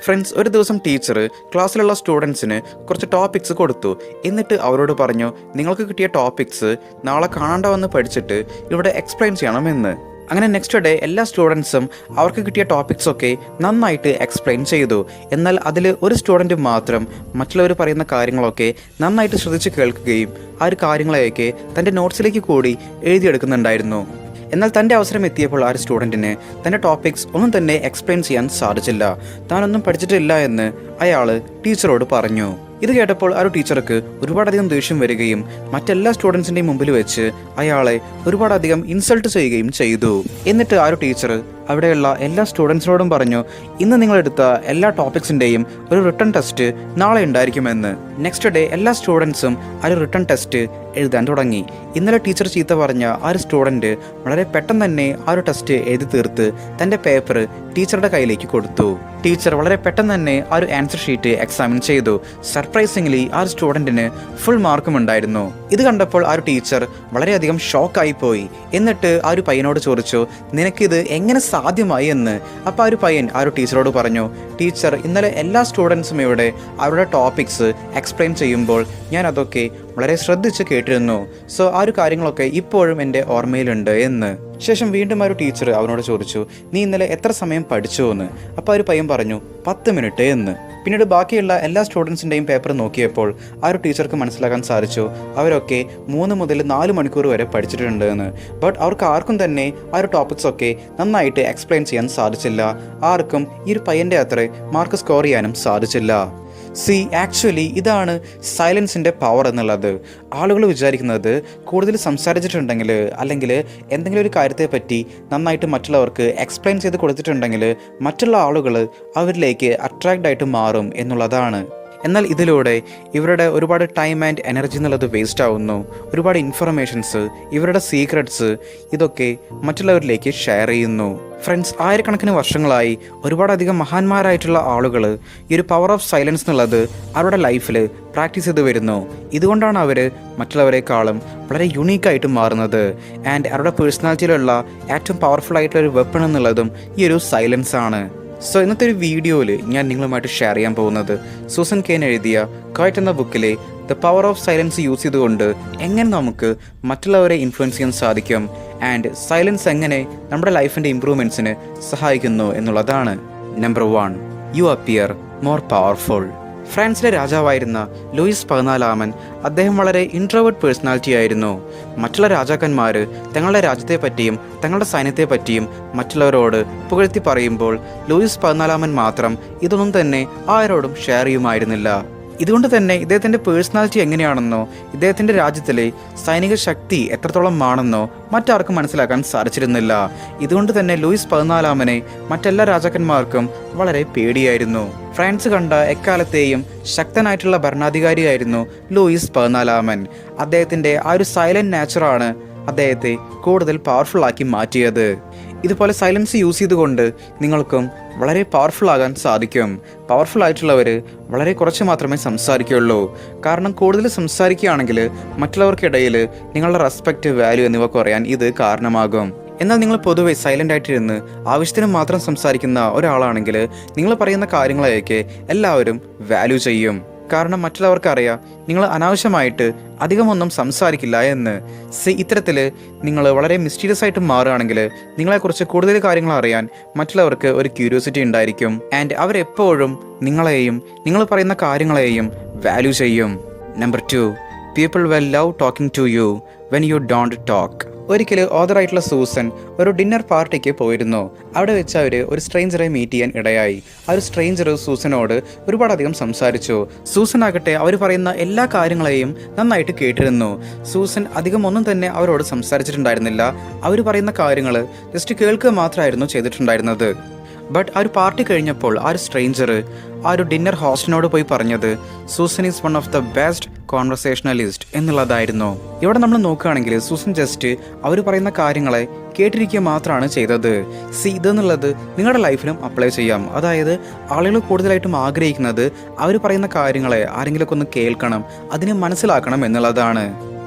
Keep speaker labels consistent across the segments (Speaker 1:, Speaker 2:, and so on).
Speaker 1: Friends, ഒരു ദിവസം teacher ക്ലാസ്സിലുള്ള സ്റ്റുഡൻസിന് കുറച്ച് ടോപ്പിക്സ് കൊടുത്തു. എന്നിട്ട് അവരോട് പറഞ്ഞു, നിങ്ങൾക്ക് കിട്ടിയ ടോപ്പിക്സ് നാളെ കാണാണ്ട വന്ന് പഠിച്ചിട്ട് ഇവിടെ എക്സ്പ്ലെയിൻ ചെയ്യണമെന്ന്. അങ്ങനെ നെക്സ്റ്റ് ഡേ എല്ലാ സ്റ്റുഡൻസും അവർക്ക് കിട്ടിയ ടോപ്പിക്സൊക്കെ നന്നായിട്ട് എക്സ്പ്ലെയിൻ ചെയ്തു. എന്നാൽ അതിൽ ഒരു സ്റ്റുഡൻറ്റ് മാത്രം മറ്റുള്ളവർ പറയുന്ന കാര്യങ്ങളൊക്കെ നന്നായിട്ട് ശ്രദ്ധിച്ച് കേൾക്കുകയും ആ ഒരു കാര്യങ്ങളെയൊക്കെ തൻ്റെ നോട്ട്സിലേക്ക് കൂടി എഴുതിയെടുക്കുന്നുണ്ടായിരുന്നു. എന്നാൽ തൻ്റെ അവസരം എത്തിയപ്പോൾ ആ ഒരു സ്റ്റുഡൻറ്റിന് തൻ്റെ ടോപ്പിക്സ് ഒന്നും തന്നെ എക്സ്പ്ലെയിൻ ചെയ്യാൻ സാധിച്ചില്ല. താനൊന്നും പഠിച്ചിട്ടില്ല എന്ന് അയാൾ ടീച്ചറോട് പറഞ്ഞു. ഇത് കേട്ടപ്പോൾ ആ ഒരു ടീച്ചർക്ക് ഒരുപാടധികം ദേഷ്യം വരികയും മറ്റെല്ലാ സ്റ്റുഡൻസിൻ്റെയും മുമ്പിൽ വെച്ച് അയാളെ ഒരുപാടധികം ഇൻസൾട്ട് ചെയ്യുകയും ചെയ്തു. എന്നിട്ട് ആ ഒരു ടീച്ചർ അവിടെയുള്ള എല്ലാ സ്റ്റുഡൻസിനോടും പറഞ്ഞു, ഇന്ന് നിങ്ങളെടുത്ത എല്ലാ ടോപ്പിക്സിൻ്റെയും ഒരു റിട്ടൺ ടെസ്റ്റ് നാളെ ഉണ്ടായിരിക്കുമെന്ന്. നെക്സ്റ്റ് ഡേ എല്ലാ സ്റ്റുഡൻസും ആ ഒരു റിട്ടൺ ടെസ്റ്റ് എഴുതാൻ തുടങ്ങി. ഇന്നലെ ടീച്ചർ ചീത്ത പറഞ്ഞ ആ ഒരു സ്റ്റുഡൻറ്റ് വളരെ പെട്ടെന്ന് തന്നെ ആ ഒരു ടെസ്റ്റ് എഴുതി തീർത്ത് തൻ്റെ പേപ്പർ ടീച്ചറുടെ കയ്യിലേക്ക് കൊടുത്തു. ടീച്ചർ വളരെ പെട്ടെന്ന് തന്നെ ആ ഒരു ആൻസർ ഷീറ്റ് എക്സാമിൻ ചെയ്തു. സർപ്രൈസിംഗ്ലി ആ ഒരു സ്റ്റുഡൻറ്റിന് ഫുൾ മാർക്കും ഉണ്ടായിരുന്നു. ഇത് കണ്ടപ്പോൾ ആ ഒരു ടീച്ചർ വളരെയധികം ഷോക്കായി പോയി. എന്നിട്ട് ആ ഒരു പയ്യനോട് ചോദിച്ചു, നിനക്കിത് എങ്ങനെ സാധ്യമായി എന്ന്. അപ്പോൾ ആ ഒരു പയ്യൻ ആ ഒരു ടീച്ചറോട് പറഞ്ഞു, ടീച്ചർ, ഇന്നലെ എല്ലാ സ്റ്റുഡൻസും ഇവിടെ അവരുടെ ടോപ്പിക്സ് എക്സ്പ്ലെയിൻ ചെയ്യുമ്പോൾ ഞാൻ അതൊക്കെ വളരെ ശ്രദ്ധിച്ച് കേട്ടിരുന്നു. സോ ആ ഒരു കാര്യങ്ങളൊക്കെ ഇപ്പോഴും എൻ്റെ ഓർമ്മയിലുണ്ട് എന്ന്. ശേഷം വീണ്ടും ആ ഒരു ടീച്ചർ അവനോട് ചോദിച്ചു, നീ ഇന്നലെ എത്ര സമയം പഠിച്ചു എന്ന്. അപ്പോൾ ആ ഒരു പയ്യൻ പറഞ്ഞു 10 മിനിറ്റ് എന്ന്. പിന്നീട് ബാക്കിയുള്ള എല്ലാ സ്റ്റുഡൻസിൻ്റെയും പേപ്പർ നോക്കിയപ്പോൾ ആ ഒരു ടീച്ചർക്ക് മനസ്സിലാക്കാൻ സാധിച്ചു അവരൊക്കെ 3 മുതൽ 4 മണിക്കൂർ വരെ പഠിച്ചിട്ടുണ്ട് എന്ന്. ബട്ട് അവർക്ക് ആർക്കും തന്നെ ആ ഒരു ടോപ്പിക്സൊക്കെ നന്നായിട്ട് എക്സ്പ്ലെയിൻ ചെയ്യാൻ സാധിച്ചില്ല. ആർക്കും ഈ ഒരു പയ്യൻ്റെ അത്ര മാർക്ക് സ്കോർ ചെയ്യാനും സാധിച്ചില്ല. ആക്ച്വലി ഇതാണ് സൈലൻസിൻ്റെ പവർ എന്നുള്ളത്. ആളുകൾ വിചാരിക്കുന്നത് കൂടുതൽ സംസാരിച്ചിട്ടുണ്ടെങ്കിൽ അല്ലെങ്കിൽ എന്തെങ്കിലും ഒരു കാര്യത്തെ പറ്റി നന്നായിട്ട് മറ്റുള്ളവർക്ക് എക്സ്പ്ലെയിൻ ചെയ്ത് കൊടുത്തിട്ടുണ്ടെങ്കിൽ മറ്റുള്ള ആളുകൾ അവരിലേക്ക് അട്രാക്റ്റ് ആയിട്ട് മാറും എന്നുള്ളതാണ്. എന്നാൽ ഇതിലൂടെ ഇവരുടെ ഒരുപാട് ടൈം ആൻഡ് എനർജി എന്നുള്ളത് വേസ്റ്റ് ആവുന്നു. ഒരുപാട് ഇൻഫർമേഷൻസ്, ഇവരുടെ സീക്രട്സ് ഇതൊക്കെ മറ്റുള്ളവരിലേക്ക് ഷെയർ ചെയ്യുന്നു. ഫ്രണ്ട്സ്, ആയിരക്കണക്കിന് വർഷങ്ങളായി ഒരുപാടധികം മഹാന്മാരായിട്ടുള്ള ആളുകൾ ഈ ഒരു പവർ ഓഫ് സൈലൻസ് എന്നുള്ളത് അവരുടെ ലൈഫിൽ പ്രാക്ടീസ് ചെയ്ത് വരുന്നു. ഇതുകൊണ്ടാണ് അവർ മറ്റുള്ളവരെക്കാളും വളരെ യുണീക്കായിട്ട് മാറുന്നത്. ആൻഡ് അവരുടെ പേഴ്സണാലിറ്റിയിലുള്ള ഏറ്റവും പവർഫുൾ ആയിട്ടുള്ള ഒരു വെപ്പൺ എന്നുള്ളതും ഈ ഒരു സൈലൻസ് ആണ്. സോ ഇന്നത്തെ ഒരു വീഡിയോയിൽ ഞാൻ നിങ്ങളുമായിട്ട് ഷെയർ ചെയ്യാൻ പോകുന്നത് സൂസൻ കെയ്ൻ എഴുതിയ ക്വയറ്റ് എന്ന ബുക്കിലെ the power of silence use ചെയ്തുകൊണ്ട് എങ്ങനെ നമുക്ക് മറ്റുള്ളവരെ ഇൻഫ്ലുവൻസ് ചെയ്യാൻ സാധിക്കും ആൻഡ് സൈലൻസ് എങ്ങനെ നമ്മുടെ ലൈഫിൻ്റെ ഇംപ്രൂവ്മെൻറ്റ്സിന് സഹായിക്കുന്നു എന്നുള്ളതാണ്. Number 1, you appear more powerful. ഫ്രാൻസിലെ രാജാവായിരുന്ന ലൂയിസ് 14 അദ്ദേഹം വളരെ ഇൻട്രോവേർട്ട് പേഴ്സണാലിറ്റി ആയിരുന്നു. മറ്റുള്ള രാജാക്കന്മാർ തങ്ങളുടെ രാജ്യത്തെപ്പറ്റിയും തങ്ങളുടെ സൈന്യത്തെ പറ്റിയും മറ്റുള്ളവരോട് പുകഴ്ത്തി പറയുമ്പോൾ ലൂയിസ് 14 മാത്രം ഇതൊന്നും തന്നെ ആരോടും ഷെയർ ചെയ്യുമായിരുന്നില്ല. ഇതുകൊണ്ട് തന്നെ ഇദ്ദേഹത്തിൻ്റെ പേഴ്സണാലിറ്റി എങ്ങനെയാണെന്നോ ഇദ്ദേഹത്തിൻ്റെ രാജ്യത്തിലെ സൈനിക ശക്തി എത്രത്തോളം ആണെന്നോ മറ്റാർക്കും മനസ്സിലാക്കാൻ സാധിച്ചിരുന്നില്ല. ഇതുകൊണ്ട് തന്നെ ലൂയിസ് 14 മറ്റെല്ലാ രാജാക്കന്മാർക്കും വളരെ പേടിയായിരുന്നു. ഫ്രാൻസ് കണ്ട എക്കാലത്തെയും ശക്തനായിട്ടുള്ള ഭരണാധികാരിയായിരുന്നു ലൂയിസ് 14. അദ്ദേഹത്തിൻ്റെ ആ ഒരു സൈലന്റ് നേച്ചറാണ് അദ്ദേഹത്തെ കൂടുതൽ പവർഫുൾ ആക്കി മാറ്റിയത്. ഇതുപോലെ സൈലൻസ് യൂസ് ചെയ്തുകൊണ്ട് നിങ്ങൾക്കും വളരെ പവർഫുൾ ആകാൻ സാധിക്കും. പവർഫുൾ ആയിട്ടുള്ളവർ വളരെ കുറച്ച് മാത്രമേ സംസാരിക്കുകയുള്ളൂ. കാരണം കൂടുതൽ സംസാരിക്കുകയാണെങ്കിൽ മറ്റുള്ളവർക്കിടയിൽ നിങ്ങളുടെ റെസ്പെക്റ്റ്, വാല്യൂ എന്നിവ കുറയാൻ ഇത് കാരണമാകും. എന്നാൽ നിങ്ങൾ പൊതുവെ സൈലൻ്റ് ആയിട്ടിരുന്ന് ആവശ്യത്തിന് മാത്രം സംസാരിക്കുന്ന ഒരാളാണെങ്കിൽ നിങ്ങൾ പറയുന്ന കാര്യങ്ങളെയൊക്കെ എല്ലാവരും വാല്യൂ ചെയ്യും. കാരണം മറ്റുള്ളവർക്കറിയാം നിങ്ങൾ അനാവശ്യമായിട്ട് അധികമൊന്നും സംസാരിക്കില്ല എന്ന്. ഇത്തരത്തിൽ നിങ്ങൾ വളരെ മിസ്റ്റീരിയസ് ആയിട്ട് മാറുകയാണെങ്കിൽ നിങ്ങളെക്കുറിച്ച് കൂടുതൽ കാര്യങ്ങൾ അറിയാൻ മറ്റുള്ളവർക്ക് ഒരു ക്യൂരിയോസിറ്റി ഉണ്ടായിരിക്കും. ആൻഡ് അവരെപ്പോഴും നിങ്ങളെയും നിങ്ങൾ പറയുന്ന കാര്യങ്ങളെയും വാല്യൂ ചെയ്യും. Number 2, people will love talking to you when you don't talk. ഒരിക്കൽ ഓതറായിട്ടുള്ള സൂസൻ ഒരു ഡിന്നർ പാർട്ടിക്ക് പോയിരുന്നു. അവിടെ വെച്ച് അവർ ഒരു സ്ട്രേഞ്ചറെ മീറ്റ് ചെയ്യാൻ ഇടയായി. ആ ഒരു സ്ട്രേഞ്ചർ സൂസനോട് ഒരുപാടധികം സംസാരിച്ചു. സൂസൻ ആകട്ടെ അവർ പറയുന്ന എല്ലാ കാര്യങ്ങളെയും നന്നായിട്ട് കേട്ടിരുന്നു. സൂസൻ അധികം ഒന്നും തന്നെ അവരോട് സംസാരിച്ചിട്ടുണ്ടായിരുന്നില്ല. അവർ പറയുന്ന കാര്യങ്ങൾ ജസ്റ്റ് കേൾക്കുക മാത്രമായിരുന്നു ചെയ്തിട്ടുണ്ടായിരുന്നത്. ബട്ട് ആ ഒരു പാർട്ടി കഴിഞ്ഞപ്പോൾ ആ ഒരു സ്ട്രേഞ്ചർ ആ ഒരു ഡിന്നർ ഹോസ്റ്റിനോട് പോയി പറഞ്ഞത് Susan is one of the best കോൺവെർസേഷണലിസ്റ്റ് എന്നുള്ളതായിരുന്നു. ഇവിടെ നമ്മൾ നോക്കുകയാണെങ്കിൽ സൂസൻ ജസ്റ്റ് അവർ പറയുന്ന കാര്യങ്ങളെ കേട്ടിരിക്കുക മാത്രമാണ് ചെയ്തത്. ഇതെന്നുള്ളത് നിങ്ങളുടെ ലൈഫിലും അപ്ലൈ ചെയ്യാം. അതായത് ആളുകൾ കൂടുതലായിട്ടും ആഗ്രഹിക്കുന്നത് അവർ പറയുന്ന കാര്യങ്ങളെ ആരെങ്കിലുമൊക്കെ ഒന്ന് കേൾക്കണം, അതിനെ മനസ്സിലാക്കണം എന്നുള്ളതാണ്.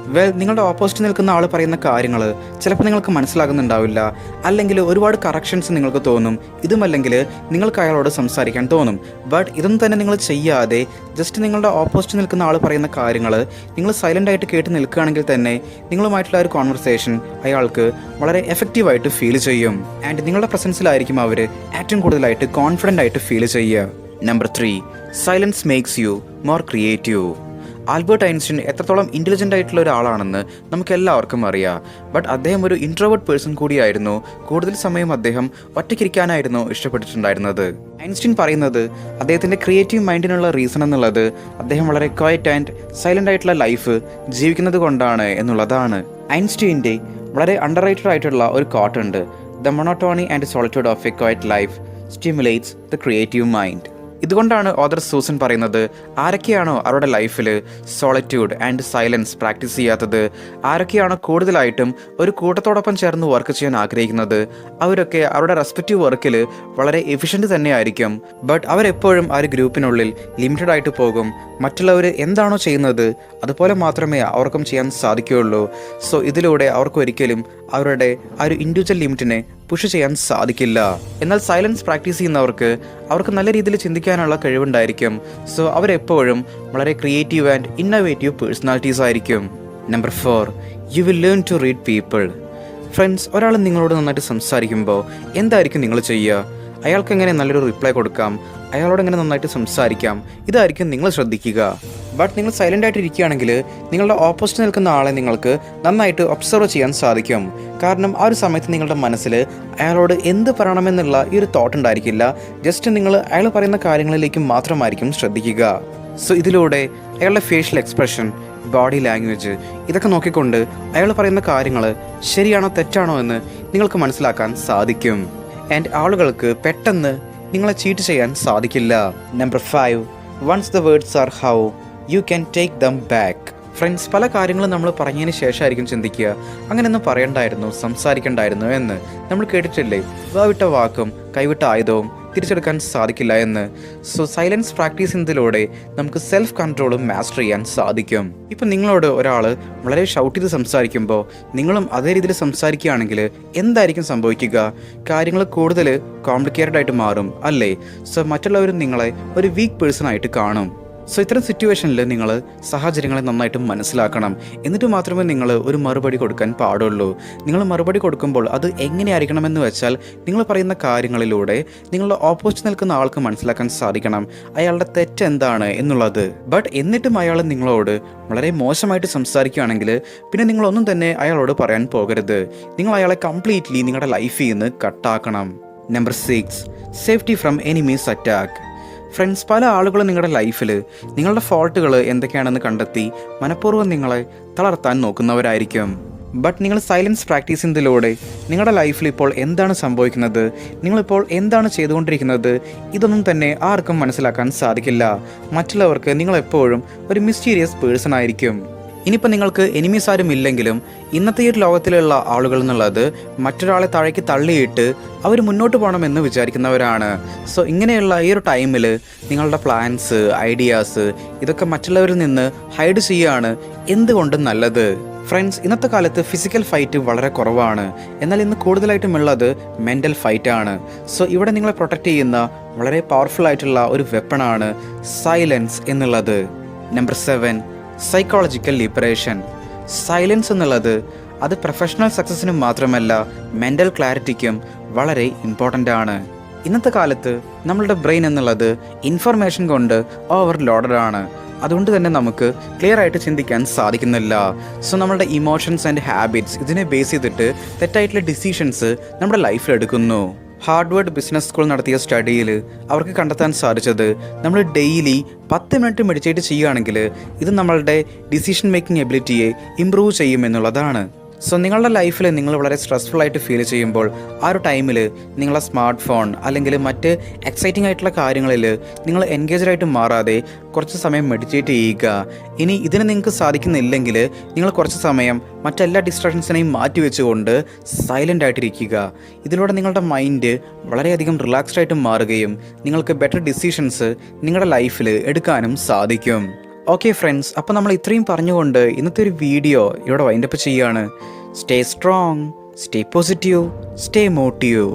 Speaker 1: നിങ്ങളുടെ ഓപ്പോസിറ്റ് നിൽക്കുന്ന ആൾ പറയുന്ന കാര്യങ്ങൾ ചിലപ്പോൾ നിങ്ങൾക്ക് മനസ്സിലാകുന്നുണ്ടാവില്ല, അല്ലെങ്കിൽ ഒരുപാട് കറക്ഷൻസ് നിങ്ങൾക്ക് തോന്നും. ഇതുമല്ലെങ്കിൽ നിങ്ങൾക്ക് അയാളോട് സംസാരിക്കാൻ തോന്നും. ബട്ട് ഇതൊന്നും തന്നെ നിങ്ങൾ ചെയ്യാതെ ജസ്റ്റ് നിങ്ങളുടെ ഓപ്പോസിറ്റ് നിൽക്കുന്ന ആൾ പറയുന്ന കാര്യങ്ങൾ നിങ്ങൾ സൈലൻ്റ് ആയിട്ട് കേട്ട് നിൽക്കുകയാണെങ്കിൽ തന്നെ നിങ്ങളുമായിട്ടുള്ള ഒരു കോൺവെർസേഷൻ അയാൾക്ക് വളരെ എഫക്റ്റീവായിട്ട് ഫീൽ ചെയ്യും. ആൻഡ് നിങ്ങളുടെ പ്രസൻസിലായിരിക്കും അവർ ഏറ്റവും കൂടുതലായിട്ട് കോൺഫിഡൻ്റ് ആയിട്ട് ഫീൽ ചെയ്യുക. Number 3, silence makes you more creative. Albert Einstein എത്രത്തോളം ഇൻ്റലിജൻ്റ് ആയിട്ടുള്ള ഒരാളാണെന്ന് നമുക്ക് എല്ലാവർക്കും അറിയാം. ബട്ട് അദ്ദേഹം ഒരു ഇൻട്രോവേർട്ട് പേഴ്സൺ കൂടിയായിരുന്നു. കൂടുതൽ സമയം അദ്ദേഹം ഒറ്റയ്ക്കിരിക്കാനായിരുന്നു ഇഷ്ടപ്പെട്ടിട്ടുണ്ടായിരുന്നത്. ഐൻസ്റ്റീൻ പറയുന്നത് അദ്ദേഹത്തിൻ്റെ ക്രിയേറ്റീവ് മൈൻഡിനുള്ള റീസൺ എന്നുള്ളത് അദ്ദേഹം വളരെ ക്വയറ്റ് ആൻഡ് സൈലൻ്റ് ആയിട്ടുള്ള ലൈഫ് ജീവിക്കുന്നത് കൊണ്ടാണ് എന്നുള്ളതാണ്. ഐൻസ്റ്റീൻ്റെ വളരെ അണ്ടർ റേറ്റഡ് ആയിട്ടുള്ള ഒരു കോട്ടുണ്ട്: the monotony and solitude of a quiet life stimulates the creative mind. ഇതുകൊണ്ടാണ് ഓദർ സൂസൻ പറയുന്നത്, ആരൊക്കെയാണോ അവരുടെ ലൈഫിൽ സോളിറ്റ്യൂഡ് ആൻഡ് സൈലൻസ് പ്രാക്ടീസ് ചെയ്യാത്തത്, ആരൊക്കെയാണോ കൂടുതലായിട്ടും ഒരു കൂട്ടത്തോടൊപ്പം ചേർന്ന് വർക്ക് ചെയ്യാൻ ആഗ്രഹിക്കുന്നത്, അവരൊക്കെ അവരുടെ റെസ്പെക്റ്റീവ് വർക്കിൽ വളരെ എഫിഷ്യൻ്റ് തന്നെയായിരിക്കും. ബട്ട് അവരെപ്പോഴും ആ ഒരു ഗ്രൂപ്പിനുള്ളിൽ ലിമിറ്റഡ് ആയിട്ട് പോകും. മറ്റുള്ളവർ എന്താണോ ചെയ്യുന്നത് അതുപോലെ മാത്രമേ അവർക്കും ചെയ്യാൻ സാധിക്കുകയുള്ളൂ. സോ ഇതിലൂടെ അവർക്ക് ഒരിക്കലും അവരുടെ ആ ഒരു ഇൻഡിവിജ്വൽ ലിമിറ്റിനെ പുഷ് ചെയ്യാൻ സാധിക്കില്ല. എന്നാൽ സൈലൻസ് പ്രാക്ടീസ് ചെയ്യുന്നവർക്ക് അവർക്ക് നല്ല രീതിയിൽ ചിന്തിക്കാനുള്ള കഴിവുണ്ടായിരിക്കും. സോ അവരെപ്പോഴും വളരെ ക്രിയേറ്റീവ് ആൻഡ് ഇന്നോവേറ്റീവ് പേഴ്സണാലിറ്റീസ് ആയിരിക്കും. Number 4, you will learn to read people. Friends, ഒരാൾ നിങ്ങളോട് നന്നായിട്ട് സംസാരിക്കുമ്പോൾ എന്തായിരിക്കും നിങ്ങൾ ചെയ്യുക? അയാൾക്ക് എങ്ങനെ നല്ലൊരു റിപ്ലൈ കൊടുക്കാം, അയാളോട് എങ്ങനെ നന്നായിട്ട് സംസാരിക്കാം, ഇതായിരിക്കും നിങ്ങൾ ശ്രദ്ധിക്കുക. ബട്ട് നിങ്ങൾ സൈലൻ്റ് ആയിട്ട് ഇരിക്കുകയാണെങ്കിൽ നിങ്ങളുടെ ഓപ്പോസിറ്റ് നിൽക്കുന്ന ആളെ നിങ്ങൾക്ക് നന്നായിട്ട് ഒബ്സർവ് ചെയ്യാൻ സാധിക്കും. കാരണം ആ ഒരു സമയത്ത് നിങ്ങളുടെ മനസ്സിൽ അയാളോട് എന്ത് പറയണമെന്നുള്ള ഈ ഒരു തോട്ട് ഉണ്ടായിരിക്കില്ല. ജസ്റ്റ് നിങ്ങൾ അയാൾ പറയുന്ന കാര്യങ്ങളിലേക്ക് മാത്രമായിരിക്കും ശ്രദ്ധിക്കുക. സോ ഇതിലൂടെ അയാളുടെ ഫേഷ്യൽ എക്സ്പ്രഷൻ, ബോഡി ലാംഗ്വേജ് ഇതൊക്കെ നോക്കിക്കൊണ്ട് അയാൾ പറയുന്ന കാര്യങ്ങൾ ശരിയാണോ തെറ്റാണോ എന്ന് നിങ്ങൾക്ക് മനസ്സിലാക്കാൻ സാധിക്കും. ആൻഡ് ആളുകൾക്ക് പെട്ടെന്ന് നിങ്ങളെ ചീറ്റ് ചെയ്യാൻ സാധിക്കില്ല. Number 5, once the words are how you can take them back. Friends, പല കാര്യങ്ങളും നമ്മൾ പറഞ്ഞതിന് ശേഷമായിരിക്കും ചിന്തിക്കുക, അങ്ങനെയൊന്നും പറയണ്ടായിരുന്നു, സംസാരിക്കണ്ടായിരുന്നു എന്ന്. നമ്മൾ കേട്ടിട്ടില്ലേ, വാവിട്ട വാക്കും കൈവിട്ട ആയുധവും തിരിച്ചെടുക്കാൻ സാധിക്കില്ല എന്ന്. സോ സൈലൻസ് പ്രാക്ടീസ് ചെയ്യുന്നതിലൂടെ നമുക്ക് സെൽഫ് കൺട്രോളും മാസ്റ്റർ ചെയ്യാൻ സാധിക്കും. ഇപ്പം നിങ്ങളോട് ഒരാൾ വളരെ ഷൗട്ട് ചെയ്ത് സംസാരിക്കുമ്പോൾ നിങ്ങളും അതേ രീതിയിൽ സംസാരിക്കുകയാണെങ്കിൽ എന്തായിരിക്കും സംഭവിക്കുക? കാര്യങ്ങൾ കൂടുതൽ കോംപ്ലിക്കേറ്റഡ് ആയിട്ട് മാറും അല്ലേ? സോ മറ്റുള്ളവരും നിങ്ങളെ ഒരു വീക്ക് പേഴ്സൺ ആയിട്ട് കാണും. സോ ഇത്തരം സിറ്റുവേഷനിൽ നിങ്ങൾ സാഹചര്യങ്ങളെ നന്നായിട്ട് മനസ്സിലാക്കണം. എന്നിട്ട് മാത്രമേ നിങ്ങൾ ഒരു മറുപടി കൊടുക്കാൻ പാടുള്ളൂ. നിങ്ങൾ മറുപടി കൊടുക്കുമ്പോൾ അത് എങ്ങനെയായിരിക്കണമെന്ന് വെച്ചാൽ നിങ്ങൾ പറയുന്ന കാര്യങ്ങളിലൂടെ നിങ്ങളുടെ ഓപ്പോസിറ്റ് നിൽക്കുന്ന ആൾക്ക് മനസ്സിലാക്കാൻ സാധിക്കണം അയാളുടെ തെറ്റ് എന്താണ് എന്നുള്ളത്. ബട്ട് എന്നിട്ടും അയാൾ നിങ്ങളോട് വളരെ മോശമായിട്ട് സംസാരിക്കുകയാണെങ്കിൽ പിന്നെ നിങ്ങളൊന്നും തന്നെ അയാളോട് പറയാൻ പോകരുത്. നിങ്ങൾ അയാളെ കംപ്ലീറ്റ്ലി നിങ്ങളുടെ ലൈഫിൽ നിന്ന് കട്ടാക്കണം. Number 6, safety from enemies attack. Friends, പല ആളുകളും നിങ്ങളുടെ ലൈഫിൽ നിങ്ങളുടെ ഫോൾട്ടുകൾ എന്തൊക്കെയാണെന്ന് കണ്ടെത്തി മനഃപൂർവ്വം നിങ്ങളെ തളർത്താൻ നോക്കുന്നവരായിരിക്കും. ബട്ട് നിങ്ങൾ സൈലൻസ് പ്രാക്ടീസ് ചെയ്യുന്നതിലൂടെ നിങ്ങളുടെ ലൈഫിൽ ഇപ്പോൾ എന്താണ് സംഭവിക്കുന്നത്, നിങ്ങളിപ്പോൾ എന്താണ് ചെയ്തുകൊണ്ടിരിക്കുന്നത്, ഇതൊന്നും തന്നെ ആർക്കും മനസ്സിലാക്കാൻ സാധിക്കില്ല. മറ്റുള്ളവർക്ക് നിങ്ങളെപ്പോഴും ഒരു മിസ്റ്റീരിയസ് പേഴ്സൺ ആയിരിക്കും. ഇനിയിപ്പോൾ നിങ്ങൾക്ക് എനിമീസ് ആരും ഇല്ലെങ്കിലും ഇന്നത്തെ ഈ ഒരു ലോകത്തിലുള്ള ആളുകൾ എന്നുള്ളത് മറ്റൊരാളെ താഴേക്ക് തള്ളിയിട്ട് അവർ മുന്നോട്ട് പോകണമെന്ന് വിചാരിക്കുന്നവരാണ്. സോ ഇങ്ങനെയുള്ള ഈ ഒരു ടൈമിൽ നിങ്ങളുടെ പ്ലാൻസ്, ഐഡിയാസ് ഇതൊക്കെ മറ്റുള്ളവരിൽ നിന്ന് ഹൈഡ് ചെയ്യുകയാണ് എന്തുകൊണ്ടും നല്ലത്. ഫ്രണ്ട്സ്, ഇന്നത്തെ കാലത്ത് ഫിസിക്കൽ ഫൈറ്റ് വളരെ കുറവാണ്. എന്നാൽ ഇന്ന് കൂടുതലായിട്ടും ഉള്ളത് മെൻ്റൽ ഫൈറ്റാണ്. സോ ഇവിടെ നിങ്ങളെ പ്രൊട്ടക്റ്റ് ചെയ്യുന്ന വളരെ പവർഫുൾ ആയിട്ടുള്ള ഒരു വെപ്പണാണ് സൈലൻസ് എന്നുള്ളത്. Number 7, psychological liberation. സൈലൻസ് എന്നുള്ളത് അത് പ്രൊഫഷണൽ സക്സസിനും മാത്രമല്ല മെൻ്റൽ ക്ലാരിറ്റിക്കും വളരെ ഇമ്പോർട്ടൻ്റ് ആണ്. ഇന്നത്തെ കാലത്ത് നമ്മളുടെ ബ്രെയിൻ എന്നുള്ളത് ഇൻഫർമേഷൻ കൊണ്ട് ഓവർലോഡഡ് ആണ്. അതുകൊണ്ട് തന്നെ നമുക്ക് ക്ലിയർ ആയിട്ട് ചിന്തിക്കാൻ സാധിക്കുന്നില്ല. സോ നമ്മളുടെ ഇമോഷൻസ് ആൻഡ് ഹാബിറ്റ്സ് ഇതിനെ ബേസ് ചെയ്തിട്ട് തെറ്റായിട്ടുള്ള ഡിസിഷൻസ് നമ്മുടെ ലൈഫിൽ എടുക്കുന്നു. ഹാർഡ്വേർഡ് ബിസിനസ് സ്കൂൾ നടത്തിയ സ്റ്റഡിയിൽ അവർക്ക് കണ്ടെത്താൻ സാധിച്ചത് നമ്മൾ ഡെയിലി 10 മിനിറ്റ് മെഡിറ്റേറ്റ് ചെയ്യുകയാണെങ്കിൽ ഇത് നമ്മളുടെ ഡിസിഷൻ മേക്കിംഗ് എബിലിറ്റിയെ ഇമ്പ്രൂവ് ചെയ്യുമെന്നുള്ളതാണ്. സോ നിങ്ങളുടെ ലൈഫിൽ നിങ്ങൾ വളരെ സ്ട്രെസ്ഫുൾ ആയിട്ട് ഫീൽ ചെയ്യുമ്പോൾ ആ ഒരു ടൈമിൽ നിങ്ങളുടെ സ്മാർട്ട് ഫോൺ അല്ലെങ്കിൽ മറ്റ് എക്സൈറ്റിംഗ് ആയിട്ടുള്ള കാര്യങ്ങളിൽ നിങ്ങൾ എൻഗേജ്ഡ് ആയിട്ട് മാറാതെ കുറച്ച് സമയം മെഡിറ്റേറ്റ് ചെയ്യുക. ഇനി ഇതിന് നിങ്ങൾക്ക് സാധിക്കുന്നില്ലെങ്കിൽ നിങ്ങൾ കുറച്ച് സമയം മറ്റെല്ലാ ഡിസ്ട്രാക്ഷൻസിനെയും മാറ്റി വെച്ചുകൊണ്ട് സൈലൻ്റ് ആയിട്ടിരിക്കുക. ഇതിലൂടെ നിങ്ങളുടെ മൈൻഡ് വളരെയധികം റിലാക്സ്ഡ് ആയിട്ട് മാറുകയും നിങ്ങൾക്ക് ബെറ്റർ ഡിസിഷൻസ് നിങ്ങളുടെ ലൈഫിൽ എടുക്കാനും സാധിക്കും. ഓക്കെ ഫ്രണ്ട്സ്, അപ്പോൾ നമ്മൾ ഇത്രയും പറഞ്ഞുകൊണ്ട് ഇന്നത്തെ ഒരു വീഡിയോ ഇവിടെ വൈൻഡപ്പ് ചെയ്യുകയാണ്. Stay strong, stay positive, stay motive.